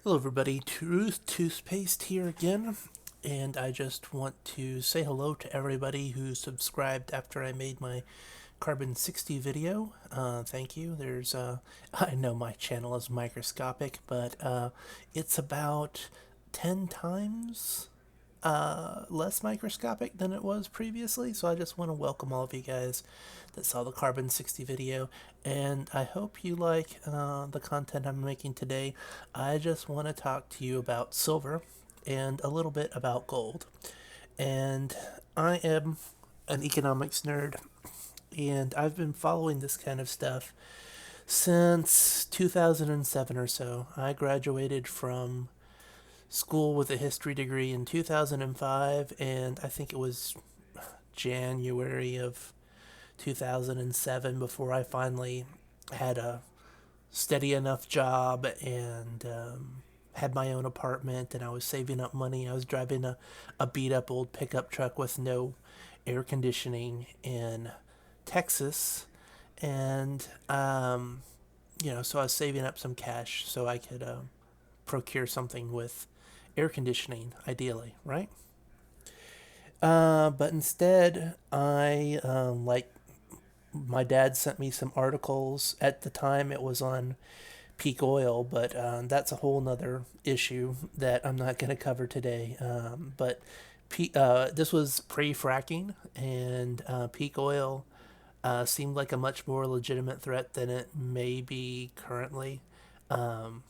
Hello, everybody. Truth Toothpaste here again, and I just want to say hello to everybody who subscribed after I made my Carbon 60 video. Thank you. I know my channel is microscopic, but it's about 10 times less microscopic than it was previously. So I just want to welcome all of you guys that saw the Carbon 60 video, and I hope you like the content I'm making today. I just want to talk to you about silver and a little bit about gold. And I am an economics nerd, and I've been following this kind of stuff since 2007 or so. I graduated from school with a history degree in 2005, and I think it was January of 2007 before I finally had a steady enough job and had my own apartment, and I was saving up money. I was driving a beat up old pickup truck with no air conditioning in Texas, and so I was saving up some cash so I could procure something with air conditioning, ideally, right? But instead, like my dad sent me some articles. At the time, it was on peak oil, but that's a whole nother issue that I'm not going to cover today. This was pre-fracking, and peak oil seemed like a much more legitimate threat than it may be currently. Um,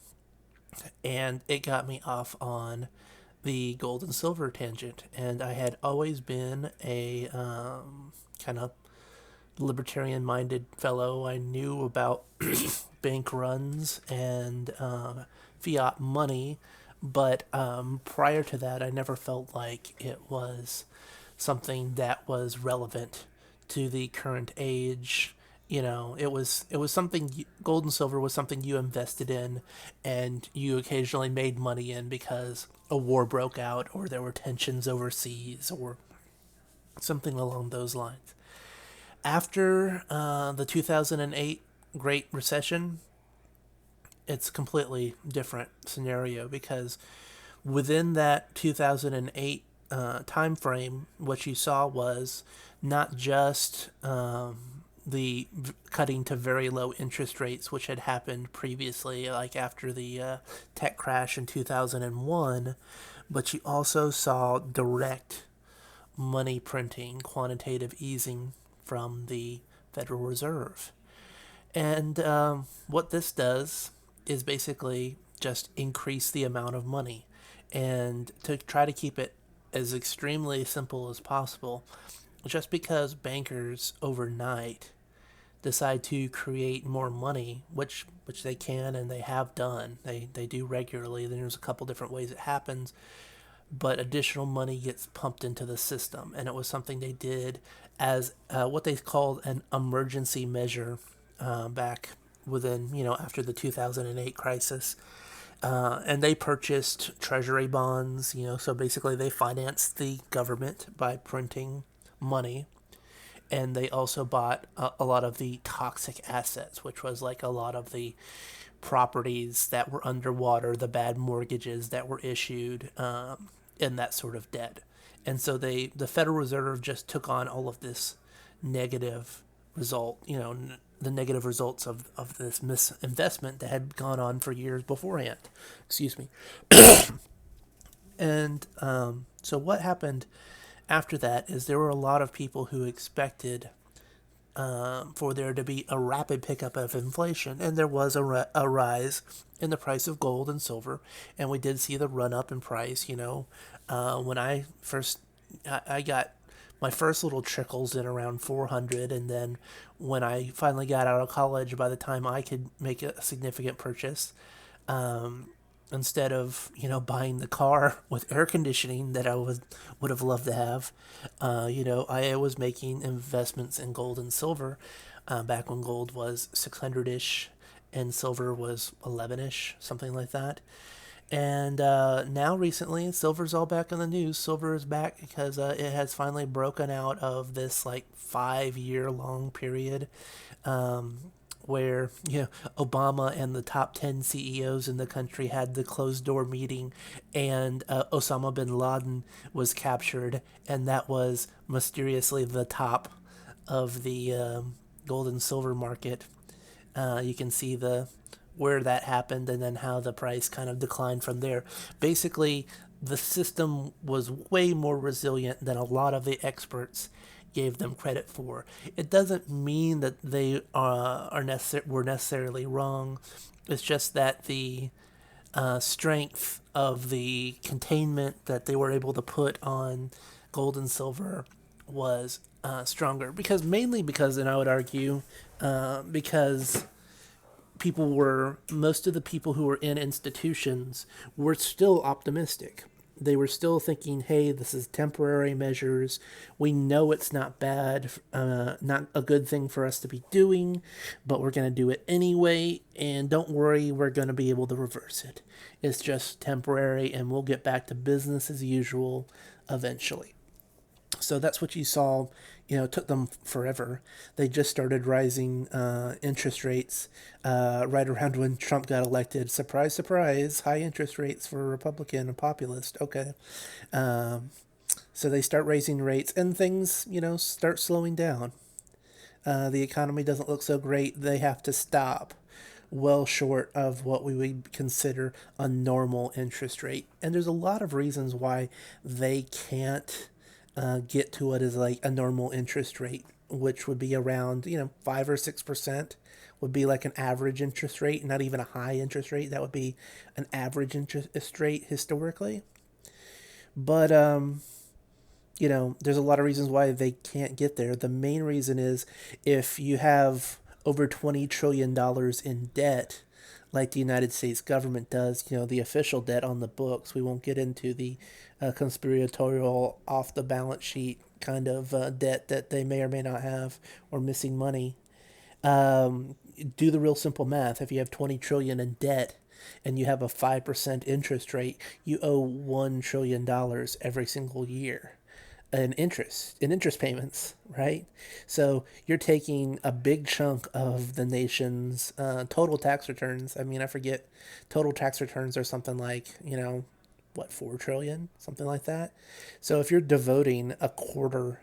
and it got me off on the gold and silver tangent. And I had always been a kind of libertarian minded fellow. I knew about bank runs and fiat money, but prior to that, I never felt like it was something that was relevant to the current age. It was something. Gold and silver was something you invested in, and you occasionally made money in because a war broke out, or there were tensions overseas, or something along those lines. After the 2008 Great Recession, it's a completely different scenario because within that 2008 time frame, what you saw was not just the cutting to very low interest rates, which had happened previously, like after the tech crash in 2001, but you also saw direct money printing, quantitative easing from the Federal Reserve. And what this does is basically just increase the amount of money. And to try to keep it as extremely simple as possible, just because bankers overnight decide to create more money, which they can and they have done, they do regularly. Then there's a couple different ways it happens, but additional money gets pumped into the system, and it was something they did as what they called an emergency measure back within after the 2008 crisis. And they purchased treasury bonds, so basically they financed the government by printing money, and they also bought a lot of the toxic assets, which was like a lot of the properties that were underwater, the bad mortgages that were issued, and that sort of debt. And so the Federal Reserve just took on all of this negative result, the negative results of this misinvestment that had gone on for years beforehand. Excuse me. And so what happened after that is there were a lot of people who expected for there to be a rapid pickup of inflation, and there was a rise in the price of gold and silver, and we did see the run up in price. When I got my first little trickles in around 400, and then when I finally got out of college, by the time I could make a significant purchase, um, instead of buying the car with air conditioning that I would have loved to have, I was making investments in gold and silver back when gold was 600 ish and silver was 11 ish, something like that. And now, recently, silver's all back in the news. Silver is back because it has finally broken out of this like 5 year long period where Obama and the top 10 CEOs in the country had the closed door meeting, and Osama bin Laden was captured, and that was mysteriously the top of the gold and silver market. You can see the where that happened and then how the price kind of declined from there. Basically, the system was way more resilient than a lot of the experts gave them credit for. It doesn't mean that they were necessarily wrong. It's just that the strength of the containment that they were able to put on gold and silver was stronger, because mainly because, and I would argue, because most of the people who were in institutions were still optimistic. They were still thinking, hey, this is temporary measures. We know it's not bad, not a good thing for us to be doing, but we're going to do it anyway. And don't worry, we're going to be able to reverse it. It's just temporary, and we'll get back to business as usual eventually. So that's what you saw. It took them forever. They just started rising interest rates right around when Trump got elected. Surprise, surprise, high interest rates for a Republican and populist. Okay. So they start raising rates, and things, start slowing down. The economy doesn't look so great. They have to stop well short of what we would consider a normal interest rate. And there's a lot of reasons why they can't get to what is like a normal interest rate, which would be around 5 or 6% would be like an average interest rate, not even a high interest rate. That would be an average interest rate historically. But there's a lot of reasons why they can't get there. The main reason is if you have over $20 trillion in debt, like the United States government does, the official debt on the books. We won't get into the conspiratorial off the balance sheet kind of debt that they may or may not have, or missing money. Do the real simple math. If you have 20 trillion in debt and you have a 5% interest rate, you owe $1 trillion every single year in interest payments, right? So you're taking a big chunk of the nation's total tax returns. I mean, I forget, total tax returns are something like, 4 trillion, something like that. So if you're devoting a quarter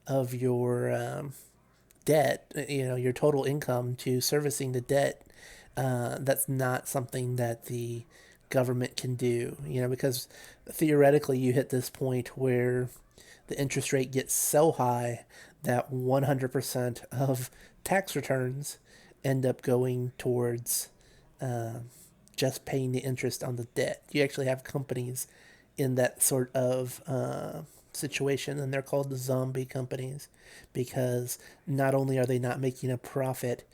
of your debt, your total income to servicing the debt, that's not something that the government can do, because theoretically you hit this point where the interest rate gets so high that 100% of tax returns end up going towards just paying the interest on the debt. You actually have companies in that sort of situation, and they're called the zombie companies, because not only are they not making a profit,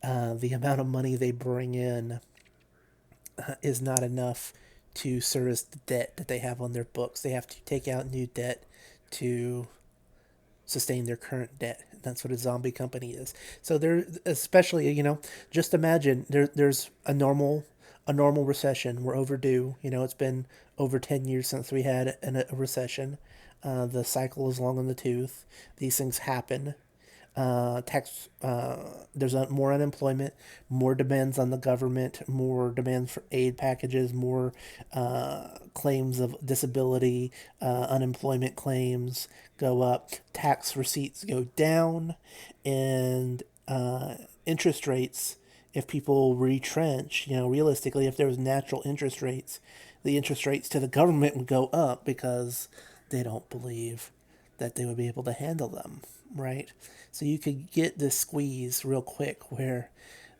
the amount of money they bring in is not enough to service the debt that they have on their books. They have to take out new debt to sustain their current debt. That's what a zombie company is. So they're especially, just imagine there's a normal recession. We're overdue. It's been over 10 years since we had a recession. The cycle is long in the tooth. These things happen. There's more unemployment, more demands on the government, more demands for aid packages, more claims of disability, unemployment claims go up, tax receipts go down, and interest rates, if people retrench, realistically, if there was natural interest rates, the interest rates to the government would go up because they don't believe that they would be able to handle them, right? So you could get this squeeze real quick where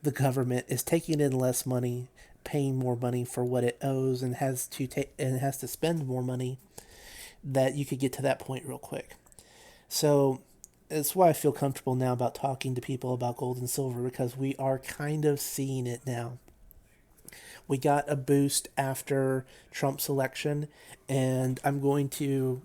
the government is taking in less money, paying more money for what it owes, and has to spend more money. That you could get to that point real quick. So that's why I feel comfortable now about talking to people about gold and silver, because we are kind of seeing it now. We got a boost after Trump's election, and I'm going to,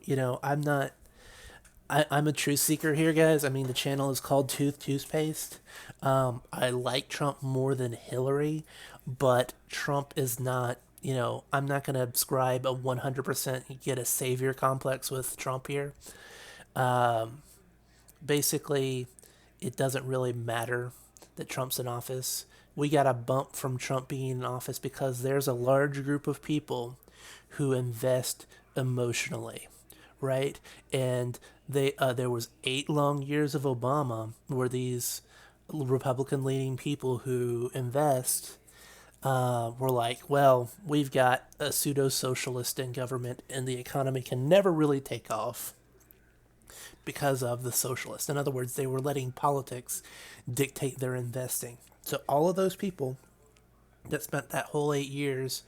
I'm a truth seeker here, guys. I mean, the channel is called Toothpaste. I like Trump more than Hillary, but Trump is not, I'm not going to ascribe a 100% get a savior complex with Trump here. Basically, it doesn't really matter. that Trump's in office. We got a bump from Trump being in office because there's a large group of people who invest emotionally, right? And there was 8 long years of Obama where these Republican leaning people who invest were like, well, we've got a pseudo socialist in government and the economy can never really take off because of the socialists. In other words, they were letting politics dictate their investing. So all of those people that spent that whole 8 years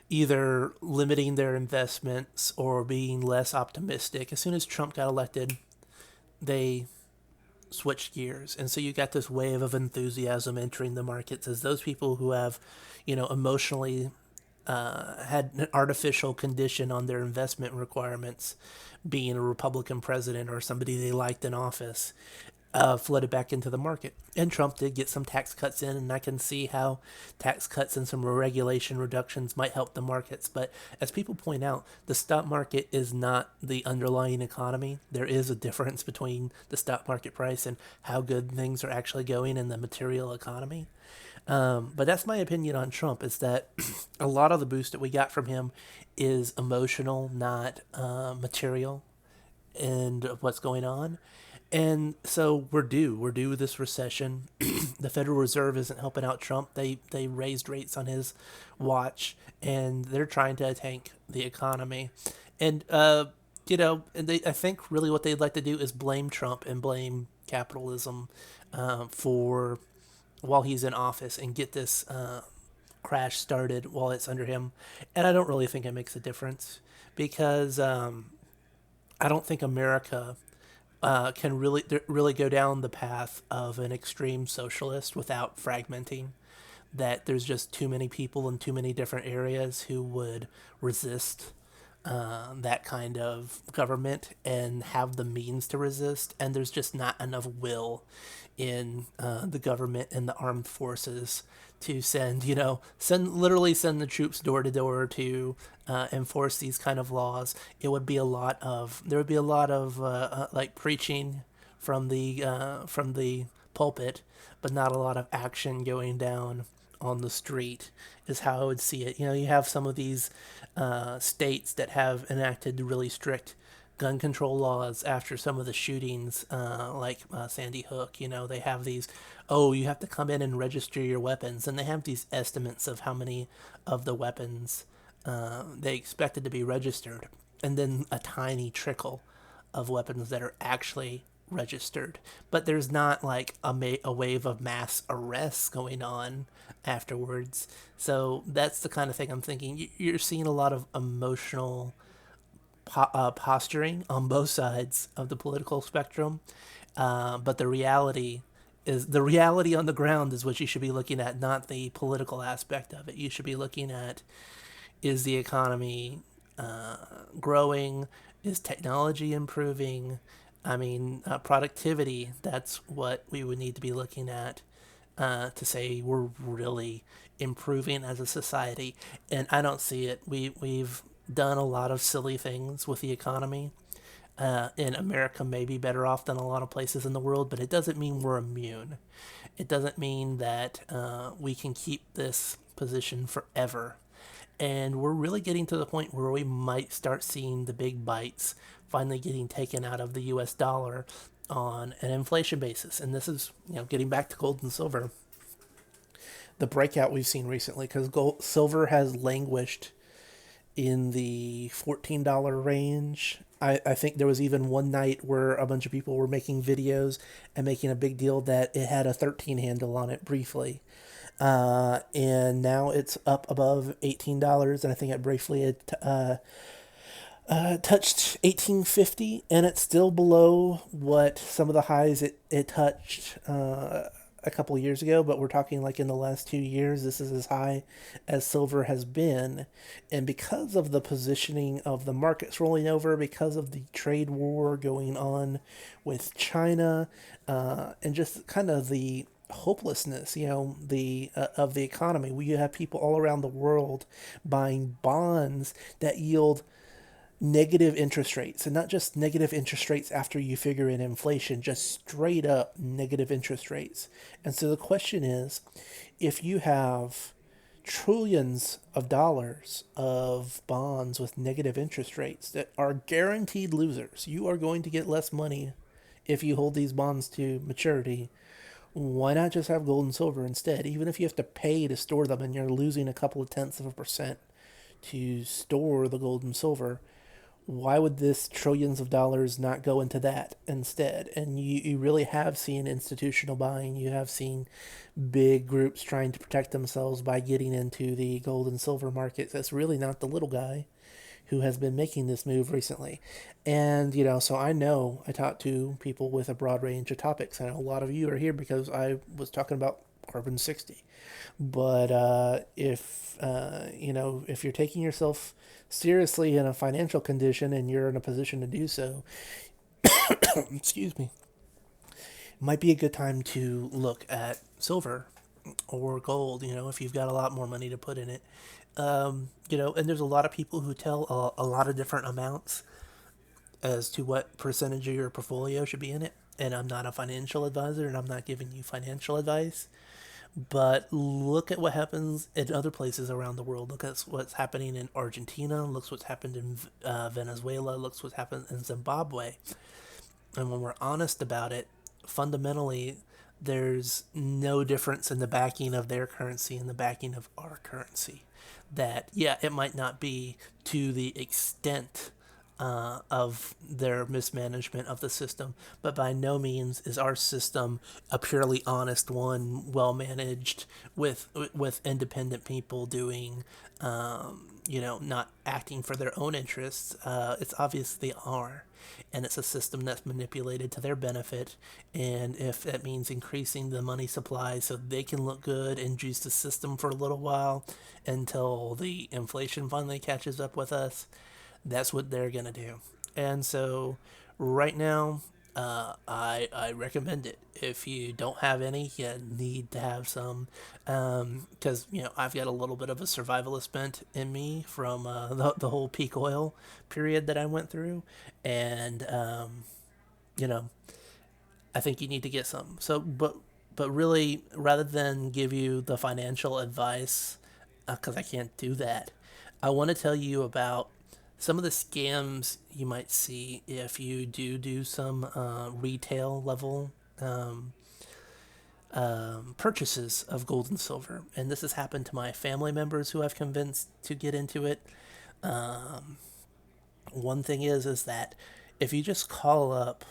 either limiting their investments or being less optimistic, as soon as Trump got elected, they switched gears. And so you got this wave of enthusiasm entering the markets as those people who have, emotionally had an artificial condition on their investment requirements, being a Republican president or somebody they liked in office, flooded back into the market. And Trump did get some tax cuts in, and I can see how tax cuts and some regulation reductions might help the markets. But as people point out, the stock market is not the underlying economy. There is a difference between the stock market price and how good things are actually going in the material economy. But that's my opinion on Trump, is that a lot of the boost that we got from him is emotional, not material, and what's going on. And so we're due. We're due with this recession. The Federal Reserve isn't helping out Trump. They raised rates on his watch, and they're trying to tank the economy. And I think really what they'd like to do is blame Trump and blame capitalism for while he's in office and get this crash started while it's under him. And I don't really think it makes a difference because I don't think America can really go down the path of an extreme socialist without fragmenting. That there's just too many people in too many different areas who would resist that kind of government and have the means to resist, and there's just not enough will in the government and the armed forces to send the troops door to door to enforce these kind of laws. There would be a lot of like preaching from the pulpit, but not a lot of action going down on the street is how I would see it. You have some of these states that have enacted really strict gun control laws after some of the shootings, like Sandy Hook. They have these, oh, you have to come in and register your weapons, and they have these estimates of how many of the weapons they expected to be registered, and then a tiny trickle of weapons that are actually registered. But there's not like a wave of mass arrests going on afterwards. So that's the kind of thing I'm thinking. You're seeing a lot of emotional posturing on both sides of the political spectrum. But the reality on the ground is what you should be looking at, not the political aspect of it. You should be looking at, is the economy growing? Is technology improving? I mean, productivity, that's what we would need to be looking at to say we're really improving as a society. And I don't see it. We've done a lot of silly things with the economy. And America may be better off than a lot of places in the world, but it doesn't mean we're immune. It doesn't mean that we can keep this position forever. And we're really getting to the point where we might start seeing the big bites finally getting taken out of the US dollar on an inflation basis. And this is, getting back to gold and silver, the breakout we've seen recently, because silver has languished in the $14 range. I think there was even one night where a bunch of people were making videos and making a big deal that it had a 13 handle on it briefly. And now it's up above $18, and I think it briefly touched 1850, and it's still below what some of the highs it touched a couple years ago, but we're talking like in the last 2 years, this is as high as silver has been. And because of the positioning of the markets rolling over, because of the trade war going on with China, and just kind of the hopelessness, the of the economy, we have people all around the world buying bonds that yield negative interest rates, and not just negative interest rates after you figure in inflation, just straight up negative interest rates. And so the question is, if you have trillions of dollars of bonds with negative interest rates that are guaranteed losers, you are going to get less money if you hold these bonds to maturity. Why not just have gold and silver instead? Even if you have to pay to store them and you're losing a couple of tenths of a percent to store the gold and silver, why would this trillions of dollars not go into that instead? And you really have seen institutional buying. You have seen big groups trying to protect themselves by getting into the gold and silver markets. That's really not the little guy who has been making this move recently. And, so I talk to people with a broad range of topics. I know a lot of you are here because I was talking about Carbon 60. But if you're taking yourself seriously in a financial condition and you're in a position to do so, excuse me, it might be a good time to look at silver or gold, if you've got a lot more money to put in it. And there's a lot of people who tell a lot of different amounts as to what percentage of your portfolio should be in it. And I'm not a financial advisor and I'm not giving you financial advice. But look at what happens in other places around the world. Look at what's happening in Argentina. Look what's happened in Venezuela. Look what's happened in Zimbabwe. And when we're honest about it, fundamentally, there's no difference in the backing of their currency and the backing of our currency. That, yeah, it might not be to the extent of their mismanagement of the system, but by no means is our system a purely honest one, well managed, with independent people doing, not acting for their own interests. It's obvious they are, and it's a system that's manipulated to their benefit. And if that means increasing the money supply so they can look good and juice the system for a little while until the inflation finally catches up with us, that's what they're gonna do. And so, right now, I recommend it. If you don't have any, you need to have some, because I've got a little bit of a survivalist bent in me from the whole peak oil period that I went through, and you know I think you need to get some. So, but really, rather than give you the financial advice, because I can't do that, I want to tell you about some of the scams you might see if you do some retail level purchases of gold and silver. And this has happened to my family members who I've convinced to get into it. Um, One thing is that if you just call up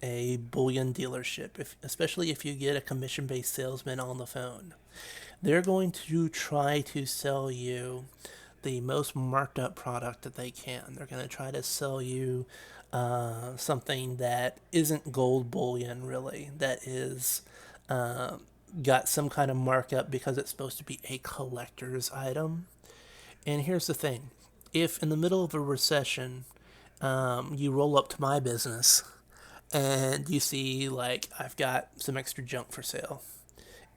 a bullion dealership, especially if you get a commission based salesman on the phone, they're going to try to sell you the most marked up product that they can. They're going to try to sell you something that isn't gold bullion, really, that is uh, got some kind of markup because it's supposed to be a collector's item. And here's the thing, if in the middle of a recession, you roll up to my business and you see, like, I've got some extra junk for sale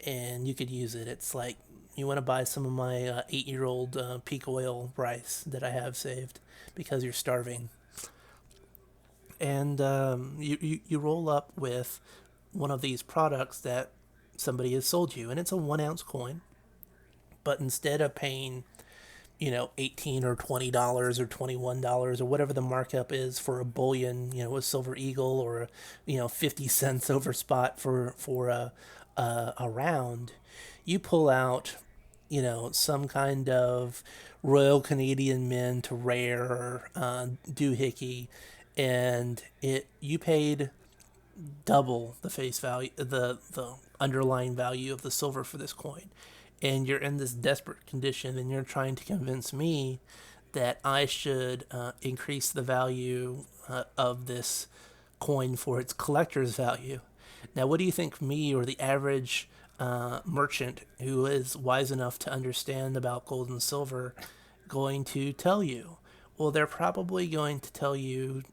and you could use it. It's like you want to buy some of my 8 year old peak oil rice that I have saved because you're starving. And you roll up with one of these products that somebody has sold you, and it's a 1 ounce coin. But instead of paying 18 or $20 or $21 or whatever the markup is for a bullion, a silver eagle, or 50 cents over spot for a round, you pull out some kind of Royal Canadian Mint rare doohickey, and it you paid double the face value, the underlying value of the silver for this coin, and you're in this desperate condition, and you're trying to convince me that I should increase the value of this coin for its collector's value. Now, what do you think me or the average merchant who is wise enough to understand about gold and silver going to tell you? Well, they're probably going to tell you,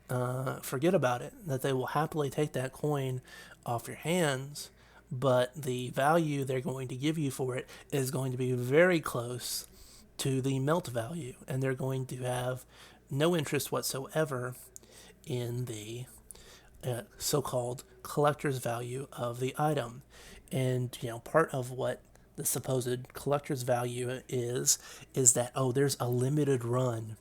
forget about it, that they will happily take that coin off your hands, but the value they're going to give you for it is going to be very close to the melt value, and they're going to have no interest whatsoever in the so-called collector's value of the item. And part of what the supposed collector's value is that, oh, there's a limited run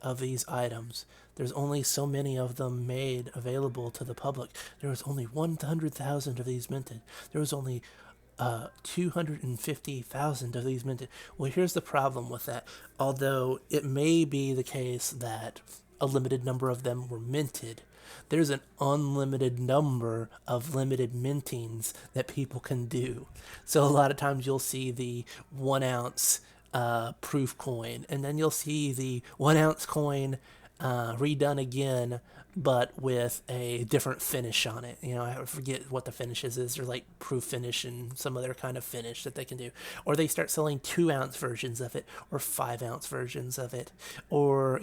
of these items. There's only so many of them made available to the public. There was only 100,000 of these minted. There was only 250,000 of these minted. Well, here's the problem with that. Although it may be the case that a limited number of them were minted, there's an unlimited number of limited mintings that people can do. So a lot of times you'll see the 1 ounce proof coin, and then you'll see the 1 ounce coin redone again, but with a different finish on it. I forget what the finishes is. They're like proof finish and some other kind of finish that they can do. Or they start selling 2 ounce versions of it, or 5 ounce versions of it. Or,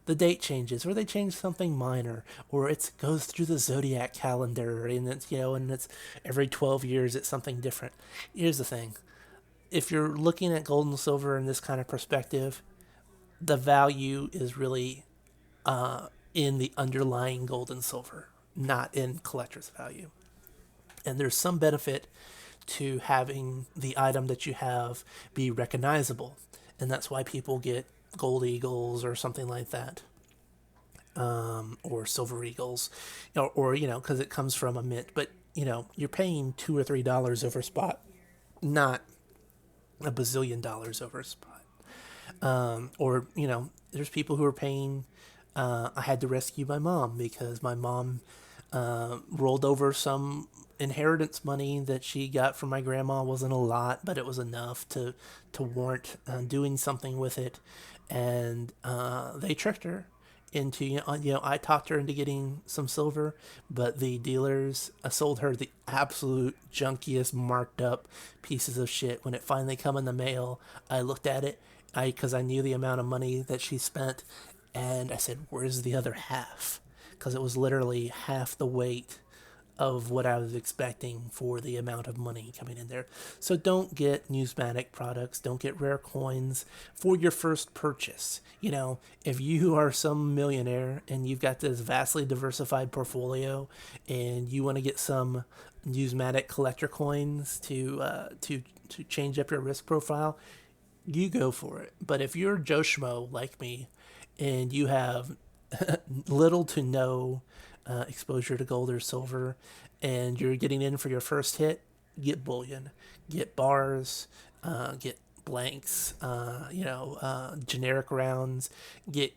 the date changes, or they change something minor, or it goes through the zodiac calendar, and it's every 12 years it's something different. Here's the thing. If you're looking at gold and silver in this kind of perspective, the value is really in the underlying gold and silver, not in collector's value. And there's some benefit to having the item that you have be recognizable. And that's why people get gold eagles or something like that. Or silver eagles, or because it comes from a mint. But, you're paying $2 or $3 over spot, not a bazillion dollars over spot. Or, there's people who are paying. I had to rescue my mom because my mom rolled over some inheritance money that she got from my grandma. Wasn't a lot, but it was enough to warrant doing something with it. And they tricked her into, I talked her into getting some silver, but the dealers sold her the absolute junkiest marked up pieces of shit. When it finally come in the mail, I looked at it, because I knew the amount of money that she spent, and I said, where's the other half? Because it was literally half the weight of what I was expecting for the amount of money coming in there. So don't get numismatic products, don't get rare coins for your first purchase. If you are some millionaire and you've got this vastly diversified portfolio and you want to get some numismatic collector coins to change up your risk profile, you go for it. But if you're Joe Schmo like me and you have little to no exposure to gold or silver, and you're getting in for your first hit, get bullion, get bars, get blanks, generic rounds, get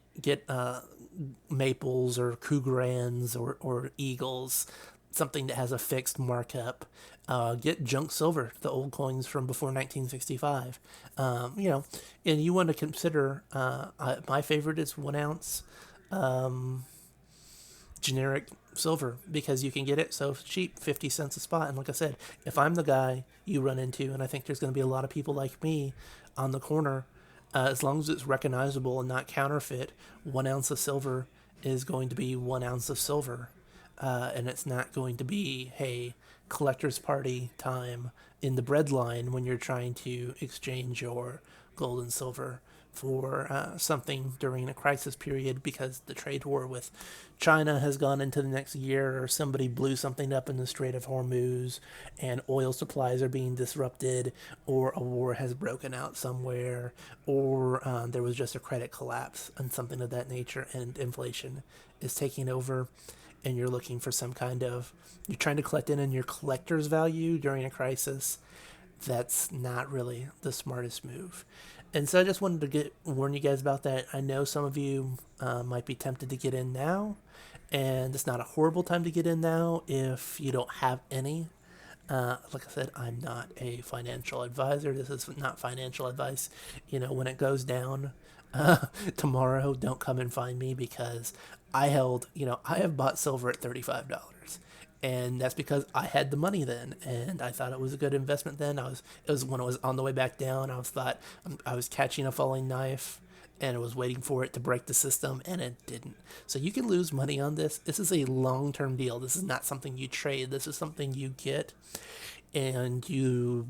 maples or Krugerrands or eagles, something that has a fixed markup. Get junk silver, the old coins from before 1965. And you want to consider, my favorite is 1 ounce generic silver, because you can get it so cheap, 50 cents a spot. And like I said, if I'm the guy you run into, and I think there's going to be a lot of people like me on the corner, as long as it's recognizable and not counterfeit, 1 ounce of silver is going to be 1 ounce of silver. And it's not going to be, hey, collector's party time in the bread line when you're trying to exchange your gold and silver for something during a crisis period, because the trade war with China has gone into the next year, or somebody blew something up in the Strait of Hormuz and oil supplies are being disrupted, or a war has broken out somewhere, or there was just a credit collapse and something of that nature, and inflation is taking over, and you're looking for some kind of, you're trying to collect in on your collector's value during a crisis. That's not really the smartest move. And so I just wanted to warn you guys about that. I know some of you might be tempted to get in now, and it's not a horrible time to get in now if you don't have any. Like I said, I'm not a financial advisor. This is not financial advice. When it goes down tomorrow, don't come and find me, because I have bought silver at $35. And that's because I had the money then, and I thought it was a good investment then. It was when it was on the way back down. I was catching a falling knife, and I was waiting for it to break the system, and it didn't. So you can lose money on this. This is a long-term deal. This is not something you trade. This is something you get, and you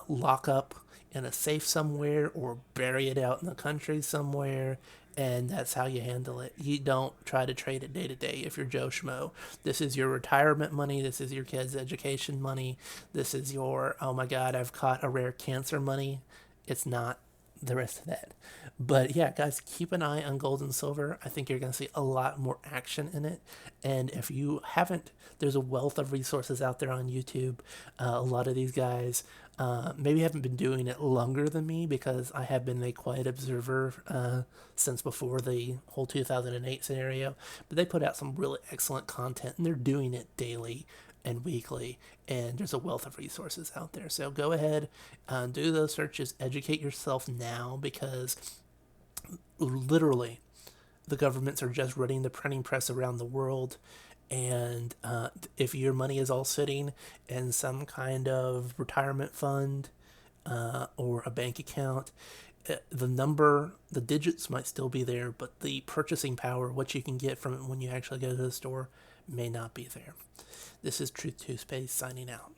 lock up in a safe somewhere, or bury it out in the country somewhere, And that's how you handle it. You don't try to trade it day to day if you're Joe Schmo. This is your retirement money. This is your kids' education money. This is your, oh my God, I've caught a rare cancer money. It's not the rest of that. But yeah, guys, keep an eye on gold and silver. I think you're going to see a lot more action in it. And if you haven't, there's a wealth of resources out there on YouTube. A lot of these guys maybe haven't been doing it longer than me because I have been a quiet observer since before the whole 2008 scenario. But they put out some really excellent content and they're doing it daily and weekly, and there's a wealth of resources out there. So go ahead, do those searches, educate yourself now because literally the governments are just running the printing press around the world. And if your money is all sitting in some kind of retirement fund or a bank account, the digits might still be there, but the purchasing power, what you can get from it when you actually go to the store, may not be there. This is Truth Toothpaste signing out.